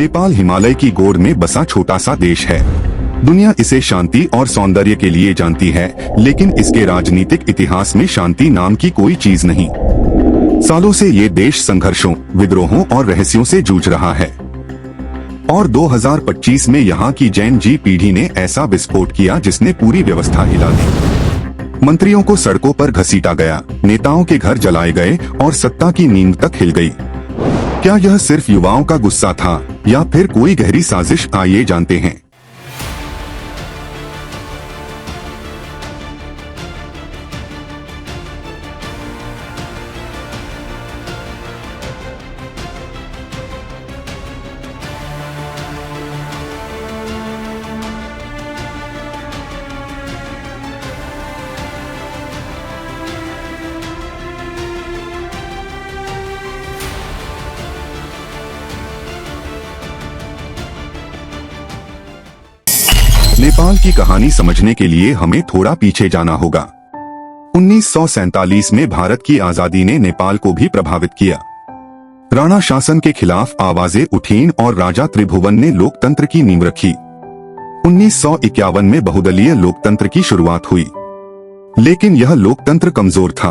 नेपाल हिमालय की गोद में बसा छोटा सा देश है। दुनिया इसे शांति और सौंदर्य के लिए जानती है, लेकिन इसके राजनीतिक इतिहास में शांति नाम की कोई चीज नहीं। सालों से ये देश संघर्षों, विद्रोहों और रहस्यों से जूझ रहा है। और 2025 में यहाँ की जेन जी पीढ़ी ने ऐसा विस्फोट किया जिसने पूरी व्यवस्था हिला दी। मंत्रियों को सड़कों पर घसीटा गया, नेताओं के घर जलाए गए और सत्ता की नींद तक हिल गई। क्या यह सिर्फ युवाओं का गुस्सा था या फिर कोई गहरी साजिश? आइए जानते हैं। नेपाल की कहानी समझने के लिए हमें थोड़ा पीछे जाना होगा। 1947 में भारत की आजादी ने नेपाल को भी प्रभावित किया। राणा शासन के खिलाफ आवाजें उठीं और राजा त्रिभुवन ने लोकतंत्र की नींव रखी। 1951 में बहुदलीय लोकतंत्र की शुरुआत हुई, लेकिन यह लोकतंत्र कमजोर था।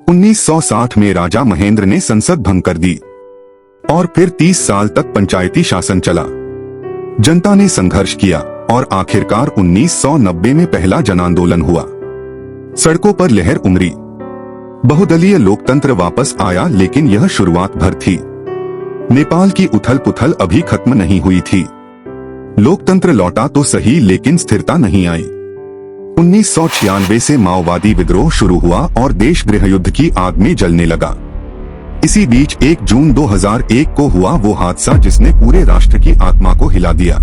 1960 में राजा महेंद्र ने संसद भंग कर दी और फिर 30 साल तक पंचायती शासन चला। जनता ने संघर्ष किया और आखिरकार 1990 में पहला जन आंदोलन हुआ। सड़कों पर लहर उमड़ी, बहुदलीय लोकतंत्र वापस आया, लेकिन यह शुरुआत भर थी। नेपाल की उथल पुथल अभी खत्म नहीं हुई थी। लोकतंत्र लौटा तो सही, लेकिन स्थिरता नहीं आई। 1996 से माओवादी विद्रोह शुरू हुआ और देश गृहयुद्ध की आग में जलने लगा। इसी बीच 1 जून 2001 को हुआ वो हादसा जिसने पूरे राष्ट्र की आत्मा को हिला दिया।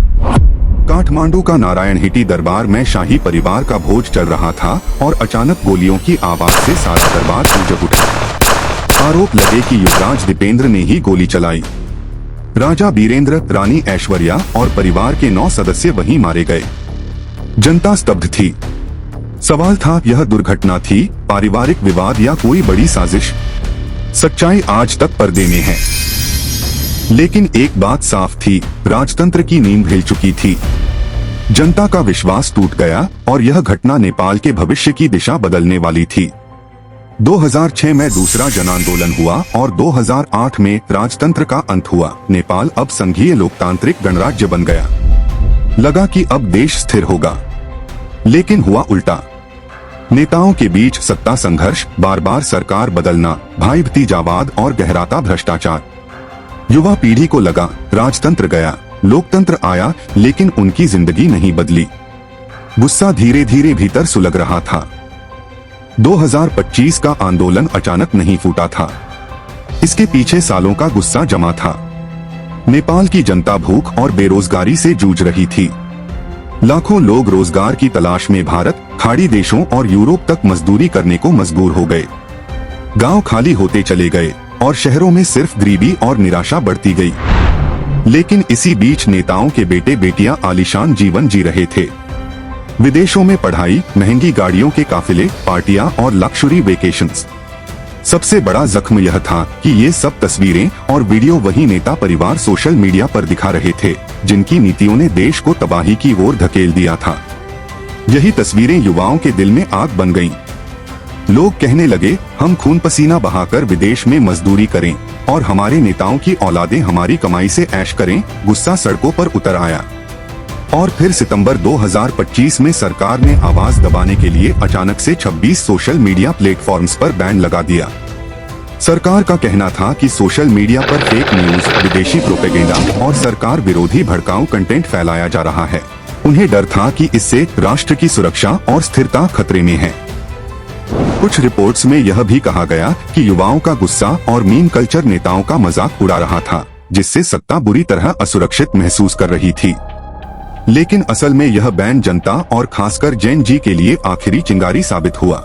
काठमांडू का नारायण हिटी दरबार में शाही परिवार का भोज चल रहा था और अचानक गोलियों की आवाज से सारा दरबार गूंज उठा। आरोप लगे कि युवराज दीपेंद्र ने ही गोली चलाई। राजा बीरेंद्र, रानी ऐश्वर्या और परिवार के 9 सदस्य वहीं मारे गए। जनता स्तब्ध थी। सवाल था, यह दुर्घटना थी, पारिवारिक विवाद या कोई बड़ी साजिश? सच्चाई आज तक पर्दे में है, लेकिन एक बात साफ थी, राजतंत्र की नींव हिल चुकी थी। जनता का विश्वास टूट गया और यह घटना नेपाल के भविष्य की दिशा बदलने वाली थी। 2006 में दूसरा जन आंदोलन हुआ और 2008 में राजतंत्र का अंत हुआ। नेपाल अब संघीय लोकतांत्रिक गणराज्य बन गया। लगा कि अब देश स्थिर होगा, लेकिन हुआ उल्टा। नेताओं के बीच सत्ता संघर्ष, बार बार सरकार बदलना, भाई भतीजावाद और गहराता भ्रष्टाचार। युवा पीढ़ी को लगा राजतंत्र गया, लोकतंत्र आया, लेकिन उनकी जिंदगी नहीं बदली। गुस्सा धीरे धीरे भीतर सुलग रहा था। 2025 का आंदोलन अचानक नहीं फूटा था, इसके पीछे सालों का गुस्सा जमा था। नेपाल की जनता भूख और बेरोजगारी से जूझ रही थी। लाखों लोग रोजगार की तलाश में भारत, खाड़ी देशों और यूरोप तक मजदूरी करने को मजबूर हो गए। गांव खाली होते चले गए और शहरों में सिर्फ गरीबी और निराशा बढ़ती गई। लेकिन इसी बीच नेताओं के बेटे बेटियां आलीशान जीवन जी रहे थे। विदेशों में पढ़ाई, महंगी गाड़ियों के काफिले, पार्टियां और लक्जरी वेकेशंस। सबसे बड़ा जख्म यह था कि ये सब तस्वीरें और वीडियो वही नेता परिवार सोशल मीडिया पर दिखा रहे थे जिनकी नीतियों ने देश को तबाही की ओर धकेल दिया था। यही तस्वीरें युवाओं के दिल में आग बन गईं। लोग कहने लगे, हम खून पसीना बहाकर विदेश में मजदूरी करें और हमारे नेताओं की औलादें हमारी कमाई से ऐश करें। गुस्सा सड़कों पर उतर आया और फिर सितंबर 2025 में सरकार ने आवाज दबाने के लिए अचानक से 26 सोशल मीडिया प्लेटफॉर्म्स पर बैन लगा दिया। सरकार का कहना था कि सोशल मीडिया पर फेक न्यूज, विदेशी प्रोपेगेंडा और सरकार विरोधी भड़काऊ कंटेंट फैलाया जा रहा है। उन्हें डर था कि इससे राष्ट्र की सुरक्षा और स्थिरता खतरे में है। कुछ रिपोर्ट्स में यह भी कहा गया कि युवाओं का गुस्सा और मीम कल्चर नेताओं का मजाक उड़ा रहा था, जिससे सत्ता बुरी तरह असुरक्षित महसूस कर रही थी। लेकिन असल में यह बैन जनता और खासकर जेन जी के लिए आखिरी चिंगारी साबित हुआ।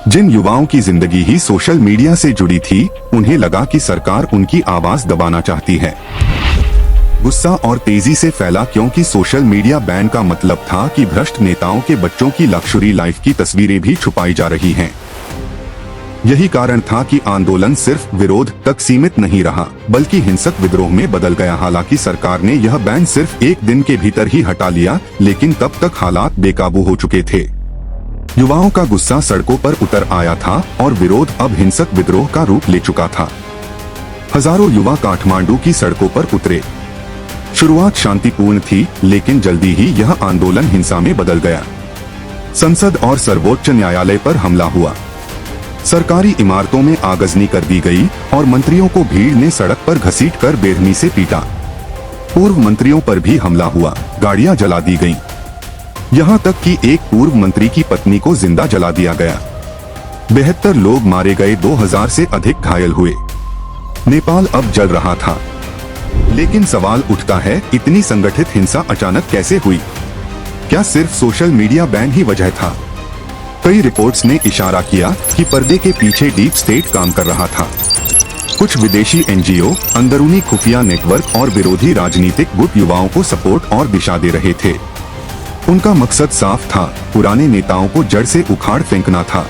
जिन युवाओं की जिंदगी ही सोशल मीडिया से जुड़ी थी, उन्हें लगा कि सरकार उनकी आवाज दबाना चाहती है। गुस्सा और तेजी से फैला क्योंकि सोशल मीडिया बैन का मतलब था कि भ्रष्ट नेताओं के बच्चों की लक्जरी लाइफ की तस्वीरें भी छुपाई जा रही हैं। यही कारण था कि आंदोलन सिर्फ विरोध तक सीमित नहीं रहा, बल्कि हिंसक विद्रोह में बदल गया। हालांकि सरकार ने यह बैन सिर्फ एक दिन के भीतर ही हटा लिया, लेकिन तब तक हालात बेकाबू हो चुके थे। युवाओं का गुस्सा सड़कों पर उतर आया था और विरोध अब हिंसक विद्रोह का रूप ले चुका था। हजारों युवा काठमांडू की सड़कों पर उतरे। शुरुआत शांतिपूर्ण थी, लेकिन जल्दी ही यह आंदोलन हिंसा में बदल गया। संसद और सर्वोच्च न्यायालय पर हमला हुआ। सरकारी इमारतों में आगजनी कर दी गई और मंत्रियों को भीड़ ने सड़क पर घसीटकर बेरहमी से पीटा। पूर्व मंत्रियों पर भी हमला हुआ, गाड़ियां जला दी गईं। यहां तक कि एक पूर्व मंत्री की पत्नी को जिंदा जला दिया गया। 72 लोग मारे गए, 2000 से अधिक घायल हुए। नेपाल अब जल रहा था। लेकिन सवाल उठता है, इतनी संगठित हिंसा अचानक कैसे हुई? क्या सिर्फ सोशल मीडिया बैन ही वजह था? कई रिपोर्ट्स ने इशारा किया कि पर्दे के पीछे डीप स्टेट काम कर रहा था। कुछ विदेशी एनजीओ, अंदरूनी खुफिया नेटवर्क और विरोधी राजनीतिक गुट युवाओं को सपोर्ट और दिशा दे रहे थे। उनका मकसद साफ था, पुराने नेताओं को जड़ से उखाड़ फेंकना था।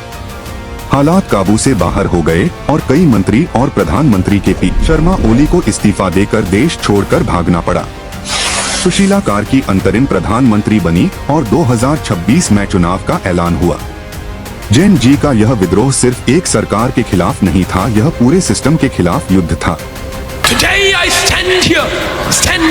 हालात काबू से बाहर हो गए और कई मंत्री और प्रधानमंत्री के पी शर्मा ओली को इस्तीफा देकर देश छोड़कर भागना पड़ा। सुशीला कार्की अंतरिम प्रधानमंत्री बनी और 2026 में चुनाव का ऐलान हुआ। जेन जी का यह विद्रोह सिर्फ एक सरकार के खिलाफ नहीं था, यह पूरे सिस्टम के खिलाफ युद्ध था। Today I stand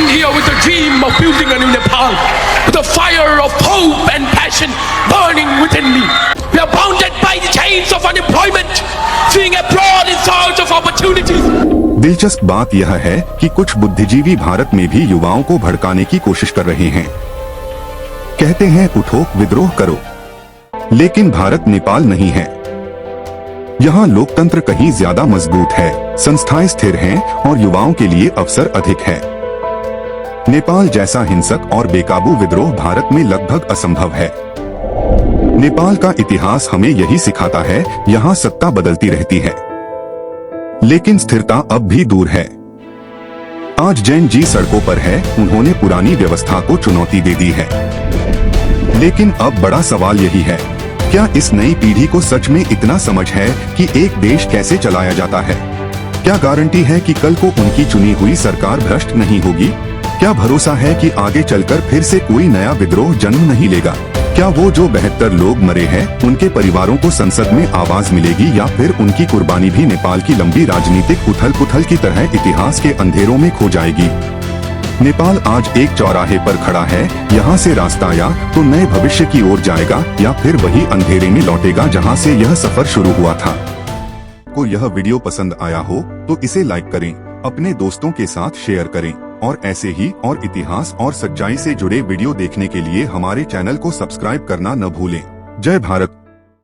here with the dream of building a new Nepal, with the fire of hope and passion burning within me. We are bounded by the chains of unemployment, fleeing abroad in search of opportunities. दिलचस्प बात यह है कि कुछ बुद्धिजीवी भारत में भी युवाओं को भड़काने की कोशिश कर रहे हैं। कहते हैं उठो, विद्रोह करो। लेकिन भारत नेपाल नहीं है। यहाँ लोकतंत्र कहीं ज्यादा मजबूत है, संस्थाएं स्थिर हैं और युवाओं के लिए अवसर अधिक है। नेपाल जैसा हिंसक और बेकाबू विद्रोह भारत में लगभग असंभव है। नेपाल का इतिहास हमें यही सिखाता है, यहाँ सत्ता बदलती रहती है, लेकिन स्थिरता अब भी दूर है। आज जैन जी सड़कों पर है, उन्होंने पुरानी व्यवस्था को चुनौती दे दी है। लेकिन अब बड़ा सवाल यही है, क्या इस नई पीढ़ी को सच में इतना समझ है कि एक देश कैसे चलाया जाता है? क्या गारंटी है कि कल को उनकी चुनी हुई सरकार भ्रष्ट नहीं होगी? क्या भरोसा है कि आगे चलकर फिर से कोई नया विद्रोह जन्म नहीं लेगा? क्या वो जो 72 लोग मरे हैं, उनके परिवारों को संसद में आवाज मिलेगी, या फिर उनकी कुर्बानी भी नेपाल की लंबी राजनीतिक उथल पुथल की तरह इतिहास के अंधेरों में खो जाएगी? नेपाल आज एक चौराहे पर खड़ा है। यहाँ से रास्ता या तो नए भविष्य की ओर जाएगा या फिर वही अंधेरे में लौटेगा जहाँ से यह सफर शुरू हुआ था। को यह वीडियो पसंद आया हो तो इसे लाइक करें, अपने दोस्तों के साथ शेयर करें और ऐसे ही और इतिहास और सच्चाई से जुड़े वीडियो देखने के लिए हमारे चैनल को सब्सक्राइब करना न भूलें। जय भारत।